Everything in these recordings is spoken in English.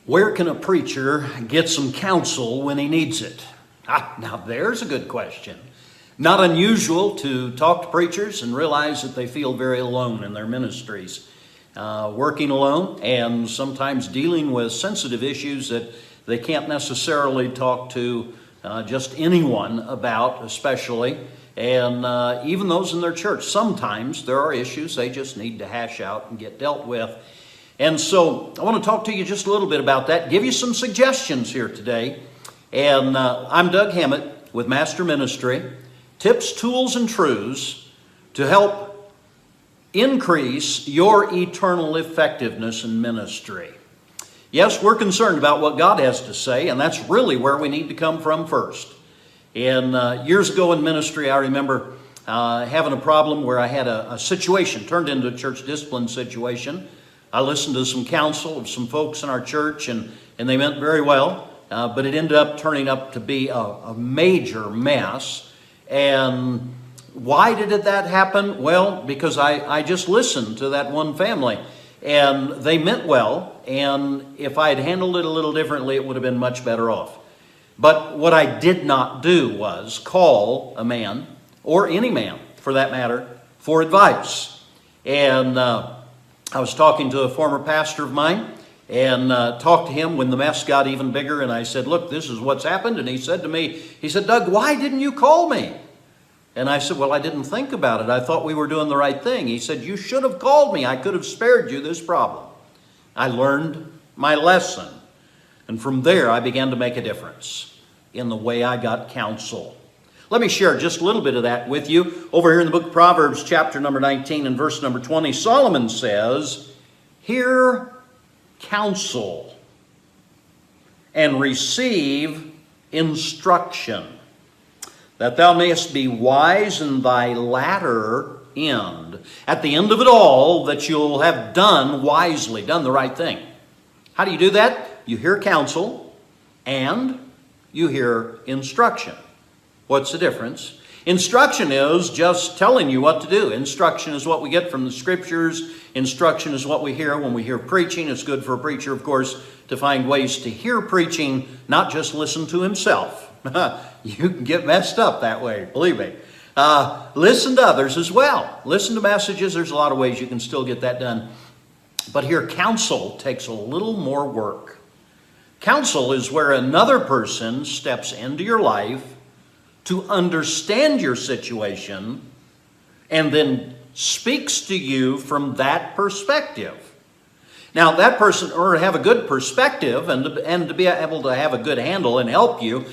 Where can a preacher get some counsel when he needs it? Now there's a good question. Not unusual to talk to preachers and realize that they feel very alone in their ministries. Working alone and sometimes dealing with sensitive issues that they can't necessarily talk to just anyone about, especially. And even those in their church, sometimes there are issues they just need to hash out and get dealt with. And so I want to talk to you just a little bit about that, give you some suggestions here today. And I'm Doug Hammett with Master Ministry. Tips, tools, and truths to help increase your eternal effectiveness in ministry. Yes, we're concerned about what God has to say, and that's really where we need to come from first. And years ago in ministry, I remember having a problem where I had a situation turned into a church discipline situation. I listened to some counsel of some folks in our church, and they meant very well, but it ended up turning up to be a major mess. And why did that happen? Well, because I just listened to that one family, and they meant well, and if I had handled it a little differently, it would have been much better off. But what I did not do was call a man, or any man for that matter, for advice. And I was talking to a former pastor of mine, and talked to him when the mess got even bigger, and I said, look, this is what's happened. And he said to me, he said, Doug, why didn't you call me? And I said, well, I didn't think about it. I thought we were doing the right thing. He said, you should have called me. I could have spared you this problem. I learned my lesson. And from there, I began to make a difference in the way I got counsel. Let me share just a little bit of that with you. Over here in the book of Proverbs, chapter number 19 and verse number 20, Solomon says, hear counsel and receive instruction, that thou mayest be wise in thy latter end. At the end of it all, that you'll have done wisely, done the right thing. How do you do that? You hear counsel and you hear instruction. What's the difference? Instruction is just telling you what to do. Instruction is what we get from the scriptures. Instruction is what we hear when we hear preaching. It's good for a preacher, of course, to find ways to hear preaching, not just listen to himself. You can get messed up that way, believe me. Listen to others as well. Listen to messages. There's a lot of ways you can still get that done. But here, counsel takes a little more work. Counsel is where another person steps into your life to understand your situation and then speaks to you from that perspective. Now, that person, in order to have a good perspective and to be able to have a good handle and help you,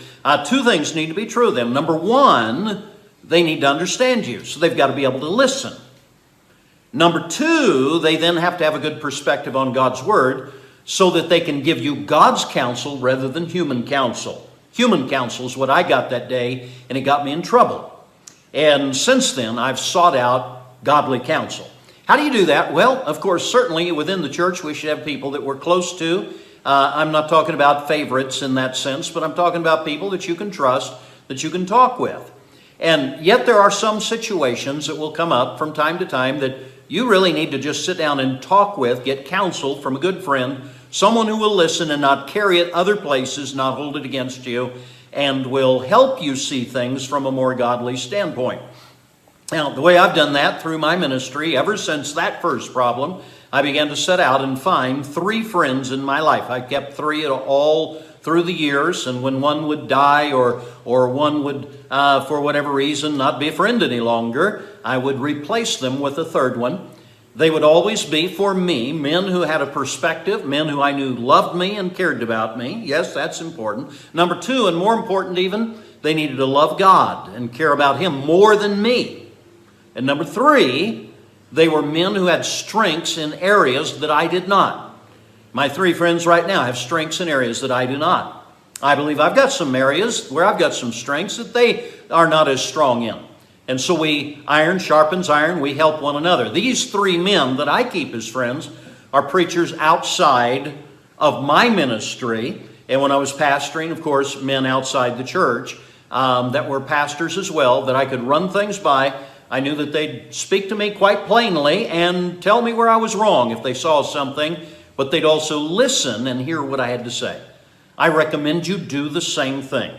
two things need to be true of them. Number one, they need to understand you, so they've got to be able to listen. Number two, they then have to have a good perspective on God's Word so that they can give you God's counsel rather than human counsel. Human counsel is what I got that day, and it got me in trouble. And since then, I've sought out godly counsel. How do you do that? Well, of course, certainly within the church, we should have people that we're close to. I'm not talking about favorites in that sense, but I'm talking about people that you can trust, that you can talk with. And yet there are some situations that will come up from time to time that you really need to just sit down and talk with, get counsel from a good friend, someone who will listen and not carry it other places, not hold it against you, and will help you see things from a more godly standpoint. Now, the way I've done that through my ministry, ever since that first problem, I began to set out and find 3 friends in my life. I kept 3 all through the years, and when one would die or one would, for whatever reason, not be a friend any longer, I would replace them with a 3rd one. They would always be, for me, men who had a perspective, men who I knew loved me and cared about me. Yes, that's important. Number 2, and more important even, they needed to love God and care about Him more than me. And number 3, they were men who had strengths in areas that I did not. My 3 friends right now have strengths in areas that I do not. I believe I've got some areas where I've got some strengths that they are not as strong in. And so iron sharpens iron, we help one another. These 3 men that I keep as friends are preachers outside of my ministry. And when I was pastoring, of course, men outside the church that were pastors as well, that I could run things by. I knew that they'd speak to me quite plainly and tell me where I was wrong if they saw something but they'd also listen and hear what I had to say. I recommend you do the same thing.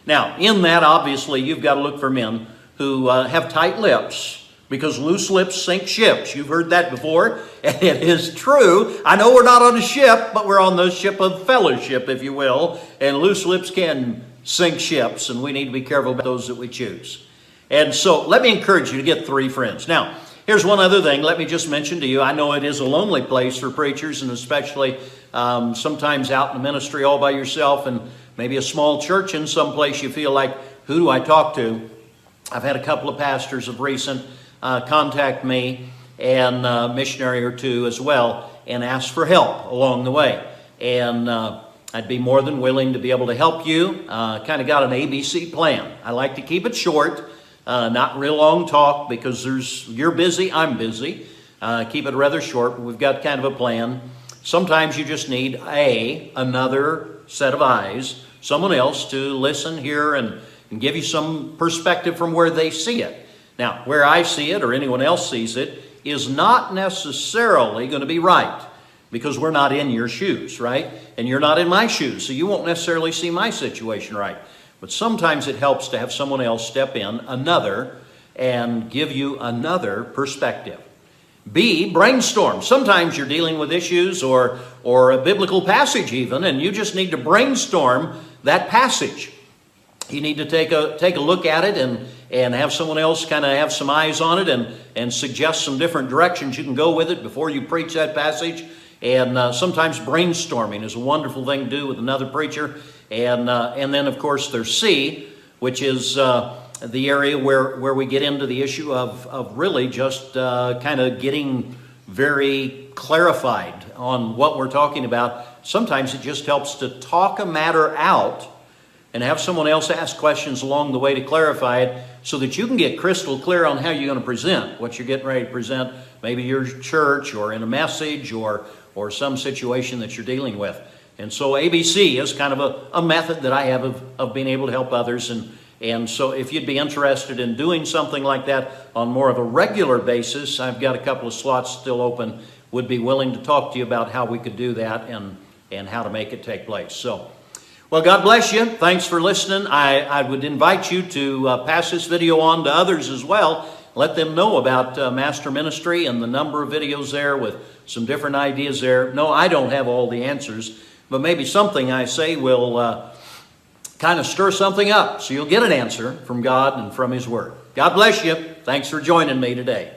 Now, in that, obviously, you've got to look for men who have tight lips, because loose lips sink ships. You've heard that before, and it is true. I know we're not on a ship, but we're on the ship of fellowship, if you will, and loose lips can sink ships, and we need to be careful about those that we choose. And so let me encourage you to get 3 friends. Now, here's one other thing. Let me just mention to you, I know it is a lonely place for preachers, and especially sometimes out in the ministry all by yourself, and maybe a small church in some place you feel like, who do I talk to? I've had a couple of pastors of recent contact me, and a missionary or 2 as well, and ask for help along the way. And I'd be more than willing to be able to help you. Kind of got an ABC plan. I like to keep it short, not real long talk, because you're busy, I'm busy. Keep it rather short, but we've got kind of a plan. Sometimes you just need another set of eyes, someone else to listen, hear, and give you some perspective from where they see it. Now, where I see it or anyone else sees it is not necessarily going to be right, because we're not in your shoes, right? And you're not in my shoes, so you won't necessarily see my situation right. But sometimes it helps to have someone else step in, and give you another perspective. B, brainstorm. Sometimes you're dealing with issues or a biblical passage even, and you just need to brainstorm that passage. You need to take a look at it and have someone else kind of have some eyes on it and suggest some different directions you can go with it before you preach that passage. And sometimes brainstorming is a wonderful thing to do with another preacher. And then, of course, there's C, which is the area where we get into the issue of really just kind of getting very clarified on what we're talking about. Sometimes it just helps to talk a matter out and have someone else ask questions along the way to clarify it, so that you can get crystal clear on how you're going to present what you're getting ready to present, maybe your church or in a message or some situation that you're dealing with. And so ABC is kind of a method that I have of being able to help others. And so if you'd be interested in doing something like that on more of a regular basis, I've got a couple of slots still open. Would be willing to talk to you about how we could do that and how to make it take place. So, well, God bless you. Thanks for listening. I would invite you to pass this video on to others as well. Let them know about Master Ministry and the number of videos there with some different ideas there. No, I don't have all the answers, but maybe something I say will kind of stir something up, so you'll get an answer from God and from His Word. God bless you. Thanks for joining me today.